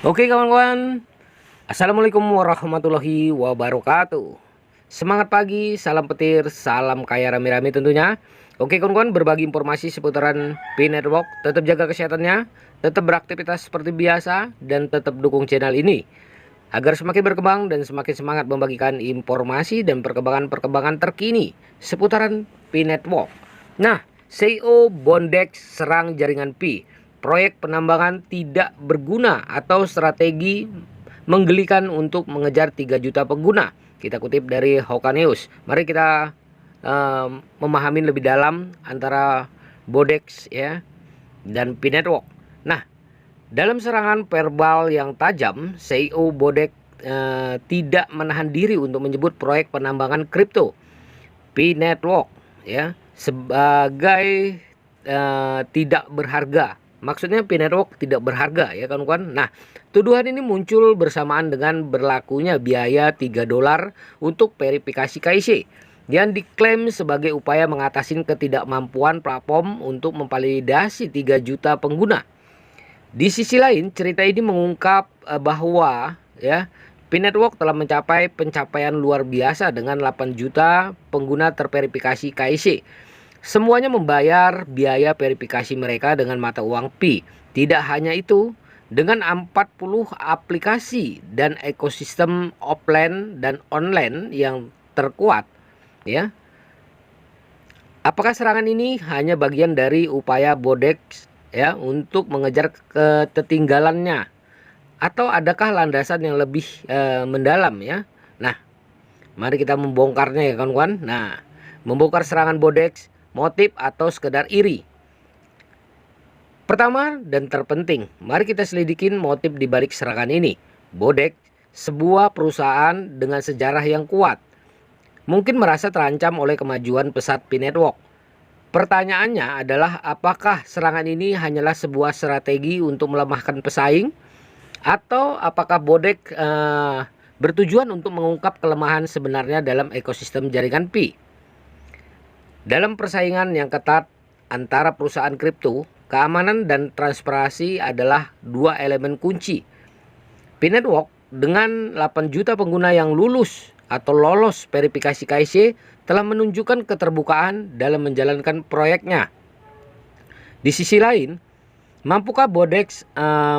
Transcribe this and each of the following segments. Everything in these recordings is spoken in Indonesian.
Oke kawan-kawan, Assalamualaikum warahmatullahi wabarakatuh. Semangat pagi, salam petir, salam kaya rame-rame tentunya. Oke kawan-kawan, berbagi informasi seputaran P-Network. Tetap jaga kesehatannya, tetap beraktivitas seperti biasa, dan tetap dukung channel ini agar semakin berkembang dan semakin semangat membagikan informasi dan perkembangan-perkembangan terkini seputaran P-Network. Nah, CEO Bondex serang jaringan Pi. Proyek penambangan tidak berguna atau strategi menggelikan untuk mengejar 3 juta pengguna. Kita kutip dari Hoka News. Mari kita memahami lebih dalam antara Bondex ya dan P-Network. Nah, dalam serangan verbal yang tajam, CEO Bondex tidak menahan diri untuk menyebut proyek penambangan kripto P-Network ya sebagai tidak berharga. Maksudnya P-Network tidak berharga ya kawan-kawan. Nah, tuduhan ini muncul bersamaan dengan berlakunya biaya $3 untuk verifikasi KYC yang diklaim sebagai upaya mengatasi ketidakmampuan platform untuk memvalidasi 3 juta pengguna. Di sisi lain, cerita ini mengungkap bahwa ya P-Network telah mencapai pencapaian luar biasa dengan 8 juta pengguna terverifikasi KYC. Semuanya membayar biaya verifikasi mereka dengan mata uang Pi. Tidak hanya itu, dengan 40 aplikasi dan ekosistem offline dan online yang terkuat, ya. Apakah serangan ini hanya bagian dari upaya Bondex ya untuk mengejar ketertinggalannya, atau adakah landasan yang lebih mendalam ya? Nah, mari kita membongkarnya ya kawan-kawan. Nah, membongkar serangan Bondex, motif atau sekedar iri. Pertama dan terpenting, mari kita selidikin motif di balik serangan ini. Bondex, sebuah perusahaan dengan sejarah yang kuat, mungkin merasa terancam oleh kemajuan pesat P-Network. Pertanyaannya adalah apakah serangan ini hanyalah sebuah strategi untuk melemahkan pesaing, atau apakah Bondex bertujuan untuk mengungkap kelemahan sebenarnya dalam ekosistem jaringan Pi. Dalam persaingan yang ketat antara perusahaan kripto, keamanan dan transparansi adalah dua elemen kunci. P-Network dengan 8 juta pengguna yang lulus atau lolos verifikasi KYC telah menunjukkan keterbukaan dalam menjalankan proyeknya. Di sisi lain, mampukah Bondex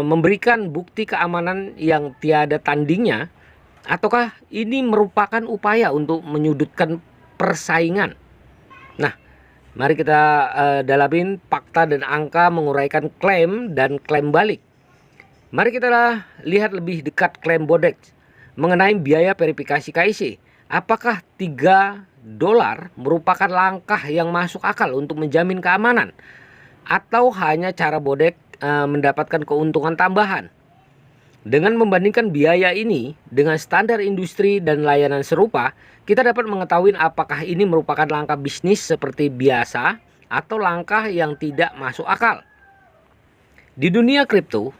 memberikan bukti keamanan yang tiada tandingnya, ataukah ini merupakan upaya untuk menyudutkan persaingan? Nah, mari kita dalamin fakta dan angka menguraikan klaim dan klaim balik. Mari kita lihat lebih dekat klaim Bondex mengenai biaya verifikasi KYC. Apakah $3 merupakan langkah yang masuk akal untuk menjamin keamanan, atau hanya cara Bondex mendapatkan keuntungan tambahan? Dengan membandingkan biaya ini dengan standar industri dan layanan serupa, kita dapat mengetahui apakah ini merupakan langkah bisnis seperti biasa atau langkah yang tidak masuk akal. Di dunia kripto,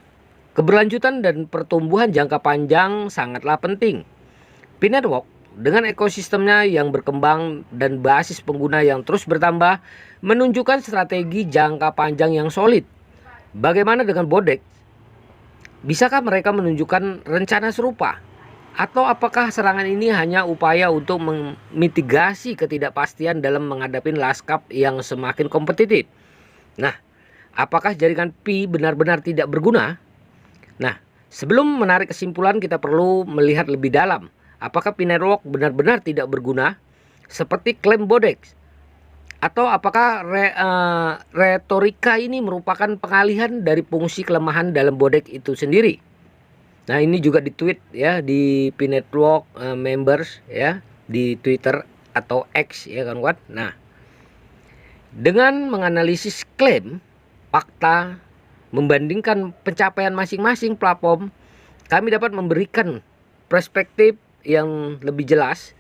keberlanjutan dan pertumbuhan jangka panjang sangatlah penting. P-Network dengan ekosistemnya yang berkembang dan basis pengguna yang terus bertambah menunjukkan strategi jangka panjang yang solid. Bagaimana dengan Bondex? Bisakah mereka menunjukkan rencana serupa? Atau apakah serangan ini hanya upaya untuk memitigasi ketidakpastian dalam menghadapi lanskap yang semakin kompetitif? Nah, apakah jaringan Pi benar-benar tidak berguna? Nah, sebelum menarik kesimpulan kita perlu melihat lebih dalam. Apakah P-Network benar-benar tidak berguna seperti klaim Bondex? Atau apakah retorika ini merupakan pengalihan dari fungsi kelemahan dalam Bondex itu sendiri? Nah, ini juga di tweet ya di P-Network members ya di Twitter atau X ya kawan-kawan. Nah, dengan menganalisis klaim, fakta, membandingkan pencapaian masing-masing platform, kami dapat memberikan perspektif yang lebih jelas.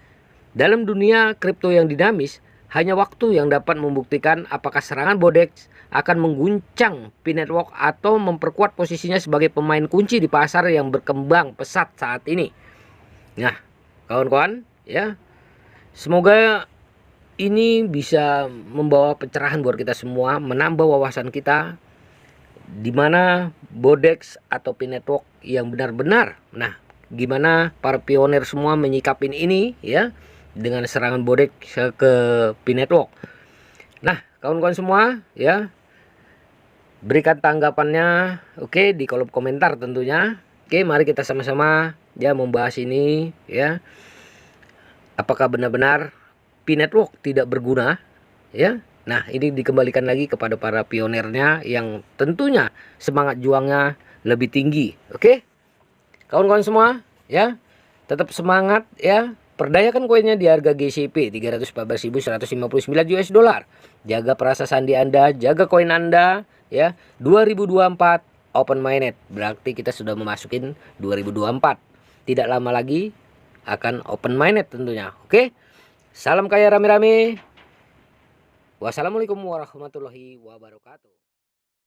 Dalam dunia kripto yang dinamis, hanya waktu yang dapat membuktikan apakah serangan Bondex akan mengguncang P-Network atau memperkuat posisinya sebagai pemain kunci di pasar yang berkembang pesat saat ini. Nah, kawan-kawan, ya, semoga ini bisa membawa pencerahan buat kita semua, menambah wawasan kita di mana Bodex atau P-Network yang benar-benar. Nah, gimana para pionir semua menyikapin ini ya dengan serangan Bodex ke P-Network. Nah, kawan-kawan semua ya, berikan tanggapannya oke di kolom komentar tentunya. Oke, mari kita sama-sama ya membahas ini ya. Apakah benar-benar P-Network tidak berguna ya? Nah, ini dikembalikan lagi kepada para pionirnya yang tentunya semangat juangnya lebih tinggi. Oke? Kawan-kawan semua ya, tetap semangat ya. Perdayakan koinnya di harga GCP 314.159 US dollar. Jaga perasa sandi Anda, jaga koin Anda ya. 2024 open minded. Berarti kita sudah memasukin 2024. Tidak lama lagi akan open minded tentunya. Oke? Salam kaya rame-rame. Wassalamualaikum warahmatullahi wabarakatuh.